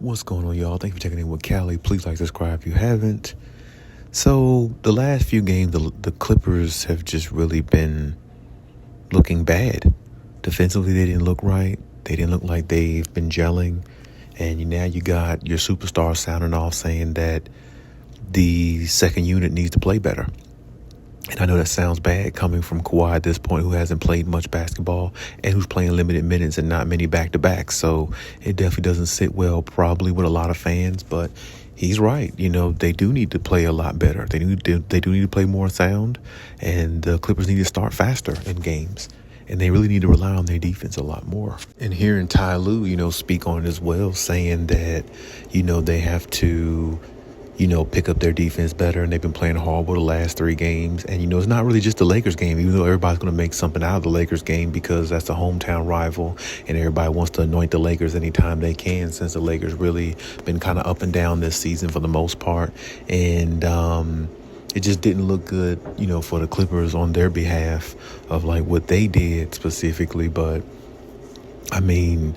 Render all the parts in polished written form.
What's going on, y'all? Thank you for checking in with Callie. Please like, subscribe if you haven't. So, the last few games, the Clippers have just really been looking bad. Defensively, they didn't look right. They didn't look like they've been gelling. And now you got your superstar sounding off saying that the second unit needs to play better. And I know that sounds bad coming from Kawhi at this point, who hasn't played much basketball and who's playing limited minutes and not many back-to-backs. So it definitely doesn't sit well probably with a lot of fans, but he's right. They do need to play a lot better. They do need to play more sound, and the Clippers need to start faster in games. And they really need to rely on their defense a lot more. And hearing Ty Lue, speak on it as well, saying that, they have to pick up their defense better, and they've been playing horrible the last 3 games. And, it's not really just the Lakers game, even though everybody's going to make something out of the Lakers game because that's a hometown rival, and everybody wants to anoint the Lakers anytime they can, since the Lakers really been kind of up and down this season for the most part. And it just didn't look good, for the Clippers on their behalf of like what they did specifically. But I mean,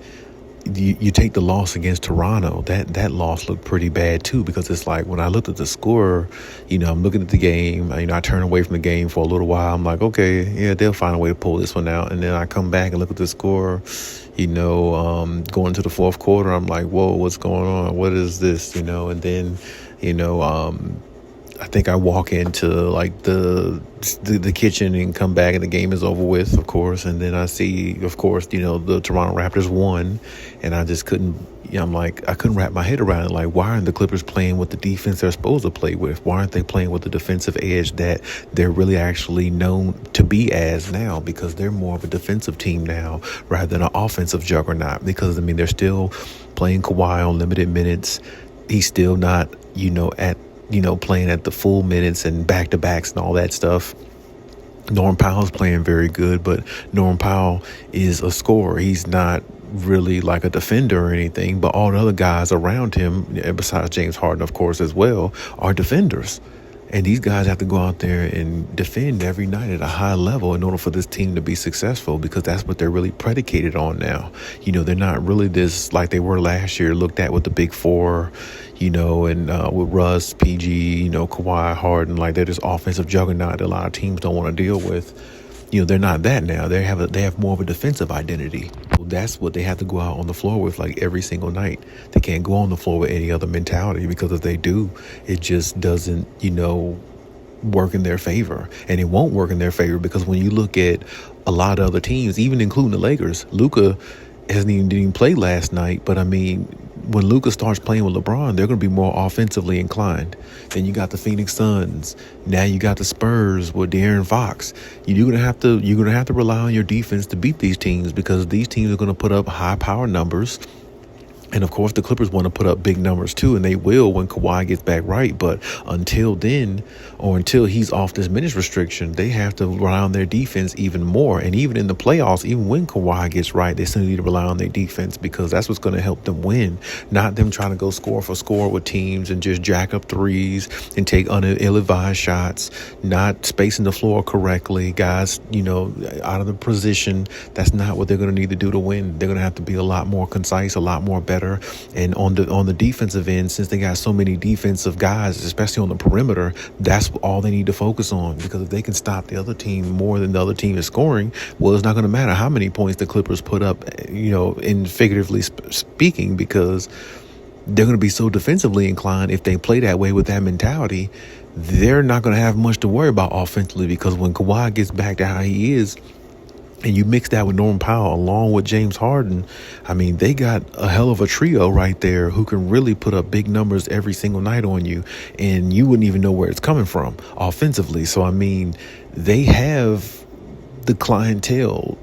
you take the loss against Toronto, that loss looked pretty bad too, because it's like when I looked at the score, I'm looking at the game, I turn away from the game for a little while. I'm like, okay, yeah, they'll find a way to pull this one out. And then I come back and look at the score, going to the fourth quarter, I'm like, whoa, what's going on? What is this? And then, I think I walk into like the kitchen and come back and the game is over with, of course. And then I see, of course, the Toronto Raptors won, and I just couldn't, I'm like, I couldn't wrap my head around it. Like, why aren't the Clippers playing with the defense they're supposed to play with? Why aren't they playing with the defensive edge that they're really actually known to be as now? Because they're more of a defensive team now rather than an offensive juggernaut. Because, they're still playing Kawhi on limited minutes. He's still not, playing at the full minutes and back-to-backs and all that stuff. Norm Powell's playing very good, but Norm Powell is a scorer. He's not really like a defender or anything, but all the other guys around him, besides James Harden, of course, as well, are defenders. And these guys have to go out there and defend every night at a high level in order for this team to be successful, because that's what they're really predicated on now. They're not really this like they were last year, looked at with the big four, and with Russ, PG, Kawhi, Harden, like they're this offensive juggernaut that a lot of teams don't want to deal with. They're not that now. They have more of a defensive identity. So that's what they have to go out on the floor with, like every single night. They can't go on the floor with any other mentality, because if they do, it just doesn't, work in their favor. And it won't work in their favor, because when you look at a lot of other teams, even including the Lakers, Luka didn't even play last night. But I mean, when Luka starts playing with LeBron, they're going to be more offensively inclined. Then you got the Phoenix Suns. Now you got the Spurs with De'Aaron Fox. You're going to have to rely on your defense to beat these teams, because these teams are going to put up high power numbers. And, of course, the Clippers want to put up big numbers, too, and they will when Kawhi gets back right. But until then, or until he's off this minutes restriction, they have to rely on their defense even more. And even in the playoffs, even when Kawhi gets right, they still need to rely on their defense, because that's what's going to help them win, not them trying to go score for score with teams and just jack up threes and take ill-advised shots, not spacing the floor correctly, guys, out of the position. That's not what they're going to need to do to win. They're going to have to be a lot more concise, a lot more better. And on the defensive end, since they got so many defensive guys, especially on the perimeter, that's all they need to focus on. Because if they can stop the other team more than the other team is scoring, well, it's not going to matter how many points the Clippers put up, in figuratively speaking, because they're going to be so defensively inclined. If they play that way with that mentality, they're not going to have much to worry about offensively, because when Kawhi gets back to how he is, and you mix that with Norm Powell along with James Harden, I mean, they got a hell of a trio right there who can really put up big numbers every single night on you, and you wouldn't even know where it's coming from offensively. So, I mean, they have the clientele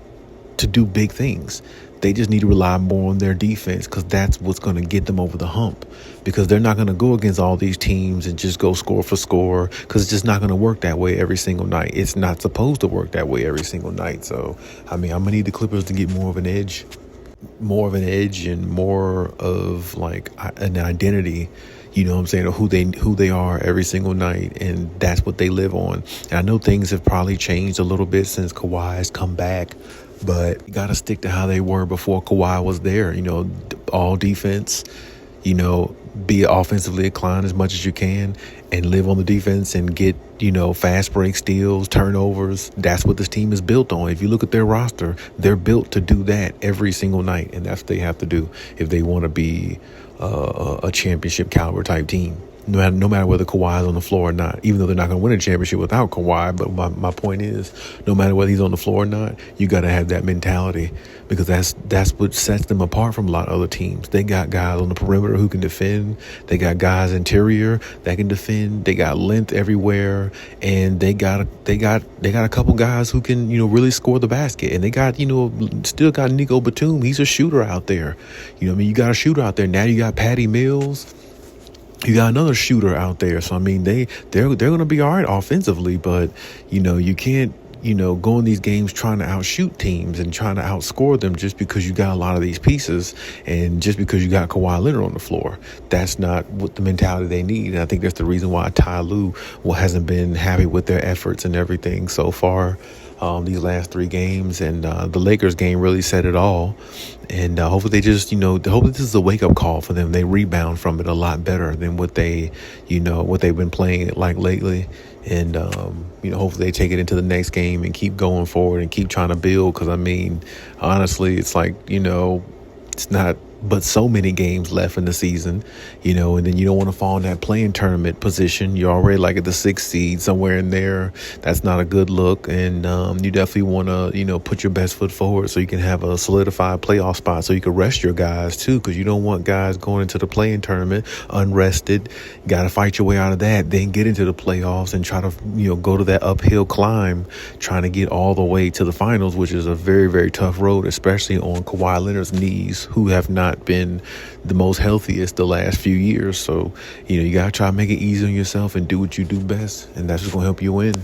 to do big things. They just need to rely more on their defense, because that's what's going to get them over the hump, because they're not going to go against all these teams and just go score for score, because it's just not going to work that way every single night. It's not supposed to work that way every single night. So, I mean, I'm going to need the Clippers to get more of an edge and more of like an identity, what I'm saying, of who they are every single night, and that's what they live on. And I know things have probably changed a little bit since Kawhi's come back, but you got to stick to how they were before Kawhi was there. All defense, be offensively inclined as much as you can and live on the defense and get, fast break steals, turnovers. That's what this team is built on. If you look at their roster, they're built to do that every single night. And that's what they have to do if they want to be a championship caliber type team. No matter whether Kawhi is on the floor or not, even though they're not going to win a championship without Kawhi. But my point is, no matter whether he's on the floor or not, you got to have that mentality, because that's what sets them apart from a lot of other teams. They got guys on the perimeter who can defend. They got guys interior that can defend. They got length everywhere, and they got a couple guys who can really score the basket. And they got still got Nico Batum. He's a shooter out there. You got a shooter out there. Now you got Patty Mills. You got another shooter out there. So, they're going to be all right offensively, but, you can't, go in these games trying to outshoot teams and trying to outscore them just because you got a lot of these pieces and just because you got Kawhi Leonard on the floor. That's not what the mentality they need. And I think that's the reason why Ty Lue hasn't been happy with their efforts and everything so far. These last 3 games, and the Lakers game really said it all. And hopefully they just, hopefully this is a wake up call for them. They rebound from it a lot better than what they've been playing like lately. And, hopefully they take it into the next game and keep going forward and keep trying to build. Because, honestly, it's like, it's not but so many games left in the season, and then you don't want to fall in that playing tournament position. You're already like at the 6th seed, somewhere in there. That's not a good look. And you definitely want to, put your best foot forward so you can have a solidified playoff spot so you can rest your guys too, because you don't want guys going into the playing tournament unrested. You got to fight your way out of that, then get into the playoffs and try to, go to that uphill climb, trying to get all the way to the finals, which is a very, very tough road, especially on Kawhi Leonard's knees, who have not been the most healthiest the last few years. So, you got to try to make it easy on yourself and do what you do best. And that's just going to help you win.